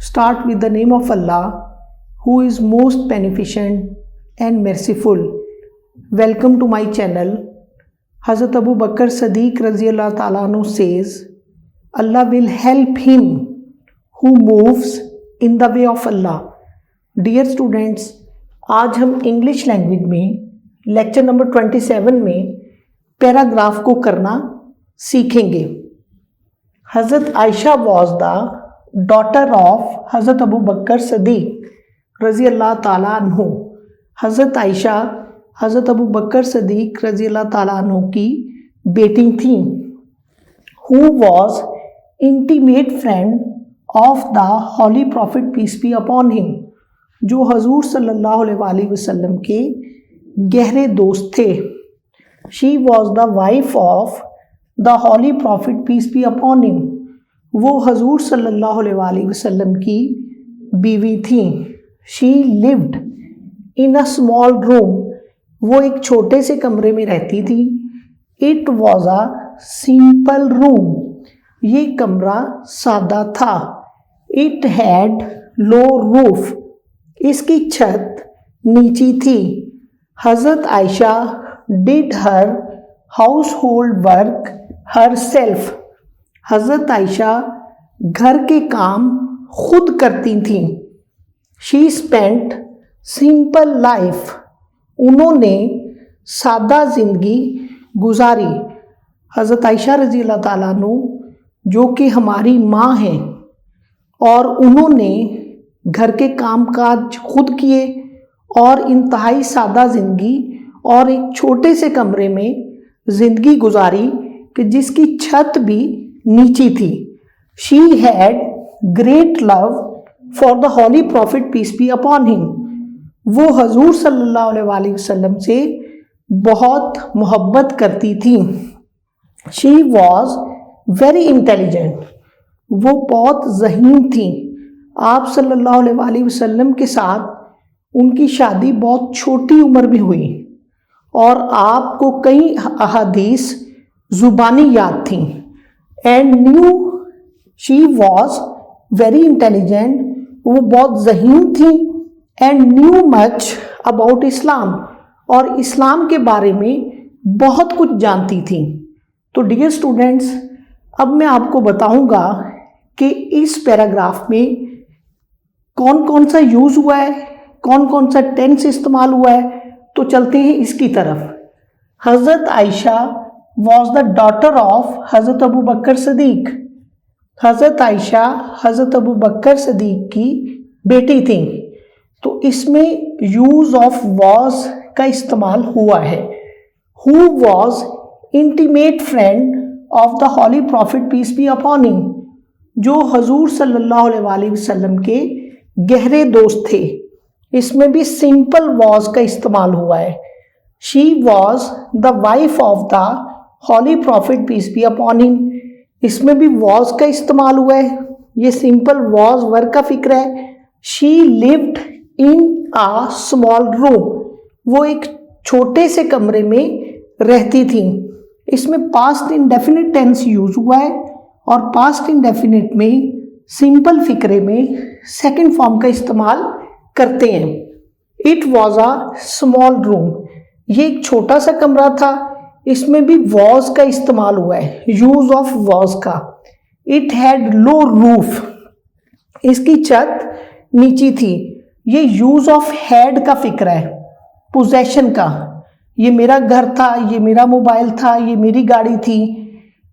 Start with the name of Allah, who is most beneficent and merciful. Welcome to my channel. Hazrat Abu Bakr Siddiq Raziyallahu Ta'ala Anhu says, Allah will help him who moves in the way of Allah. Dear students, आज हम English language में lecture number 27 में paragraph को करना सीखेंगे. हज़रत Ayesha was the daughter of हज़रत अबू बकर सदीक रज़ी अल्लाह ताला अन्हु. हज़रत आयशा हज़रत अबू बकर सदीक रज़ी अल्लाह ताला अन्हु की बेटी थी. Who was intimate friend of the holy prophet peace be upon him, जो हजूर सल्लल्लाहु अलैहि वसल्लम के गहरे दोस्त थे. She was the wife of the holy prophet peace be upon him, वो हजूर सल्लल्लाहु अलैहि वसल्लम की बीवी थी. She lived in a small room, वो एक छोटे से कमरे में रहती थी. It was a simple room, ये कमरा सादा था. इट हैड लो रूफ, इसकी छत नीची थी. हज़रत Ayesha did her house hold work her self, हज़रत आयशा घर के काम खुद करती थी. शी स्पेंट सिंपल लाइफ, उन्होंने सादा ज़िंदगी गुजारी. हज़रत आयशा रज़ी अल्लाह ताला अन्हु जो कि हमारी माँ हैं और उन्होंने घर के काम काज खुद किए और इंतहाई सादा ज़िंदगी और एक छोटे से कमरे में ज़िंदगी गुजारी कि जिसकी छत भी नीची थी. She had great love for the holy prophet peace be upon him, वो हजूर सल्लल्लाहु अलैहि वसल्लम से बहुत मोहब्बत करती थी. शी वॉज वेरी इंटेलिजेंट, वो बहुत ज़हीन थी. आप सल्लल्लाहु अलैहि वसल्लम के साथ उनकी शादी बहुत छोटी उम्र में हुई और आपको कई अहादीस ज़ुबानी याद थी. And knew she was very intelligent, वो बहुत ज़हीन थी. एंड न्यू मच अबाउट इस्लाम, और इस्लाम के बारे में बहुत कुछ जानती थी. तो डियर स्टूडेंट्स, अब मैं आपको बताऊंगा कि इस पैराग्राफ में कौन कौन सा यूज़ हुआ है, कौन कौन सा टेंस इस्तेमाल हुआ है. तो चलते हैं इसकी तरफ. हज़रत Ayesha was the daughter of हज़रत अबू बकर सदीक, हज़रत आयशा हज़रत अबू बकर सदीक की बेटी थी. तो इसमें यूज़ ऑफ वॉज का इस्तेमाल हुआ है. Who was intimate friend of the holy prophet peace be upon him, जो हजूर सल्लल्लाहु अलैहि वसल्लम के गहरे दोस्त थे. इसमें भी सिंपल वॉज का इस्तेमाल हुआ है. She was the wife of the holy prophet peace be upon him, इसमें भी वॉज का इस्तेमाल हुआ है. ये सिंपल वॉज वर्क का फिक्र है. She lived in a small room, वो एक छोटे से कमरे में रहती थी. इसमें पास्ट इंडेफिनिट टेंस यूज हुआ है और पास्ट इंडेफिनिट में सिंपल फिक्रे में सेकंड फॉर्म का इस्तेमाल करते हैं. It was a small room, ये एक छोटा सा कमरा था. इसमें भी वॉज का इस्तेमाल हुआ है, यूज ऑफ वॉज का. इट हैड लो रूफ, इसकी छत नीची थी. ये यूज ऑफ हैड का फिक्र है, पोजेशन का. ये मेरा घर था, ये मेरा मोबाइल था, ये मेरी गाड़ी थी.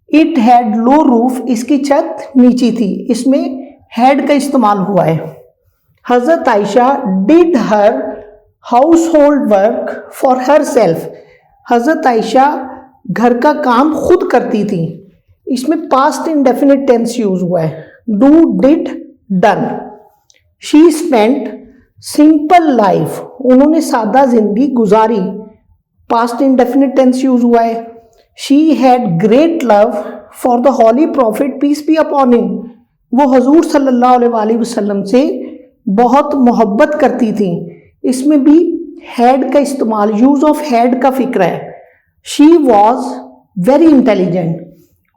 इट हैड लो रूफ, इसकी छत नीची थी. इसमें हैड का इस्तेमाल हुआ है. हज़रत Ayesha did her house hold work for her self, हज़रत आयशा घर का काम खुद करती थी. इसमें पास्ट इंडेफिनिट टेंस यूज हुआ है, do did done. She spent simple life, उन्होंने सादा जिंदगी गुजारी. पास्ट इंडेफिनिट टेंस यूज हुआ है. She had great love for the holy prophet peace be upon him, वो हजूर सल्लल्लाहु अलैहि वसल्लम से बहुत मोहब्बत करती थी. इसमें भी हैड का इस्तेमाल, यूज ऑफ हैड का फिक्र है. शी वॉज वेरी इंटेलिजेंट,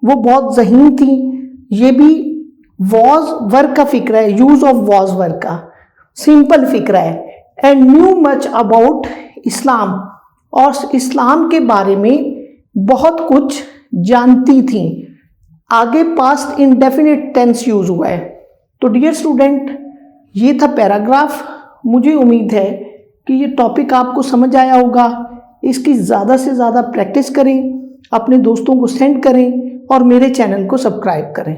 वो बहुत ज़हीन थी. ये भी वॉज वर्क का फिक्र है, यूज ऑफ वॉज वर्क का सिंपल फिक्र है। एंड न्यू मच अबाउट इस्लाम, और इस्लाम के बारे में बहुत कुछ जानती थी। आगे पास्ट इंडेफिनिट टेंस यूज हुआ है। तो डियर स्टूडेंट, ये था पैराग्राफ। मुझे उम्मीद है कि ये टॉपिक आपको समझ आया होगा। इसकी ज़्यादा से ज़्यादा प्रैक्टिस करें, अपने दोस्तों को सेंड करें और मेरे चैनल को सब्सक्राइब करें।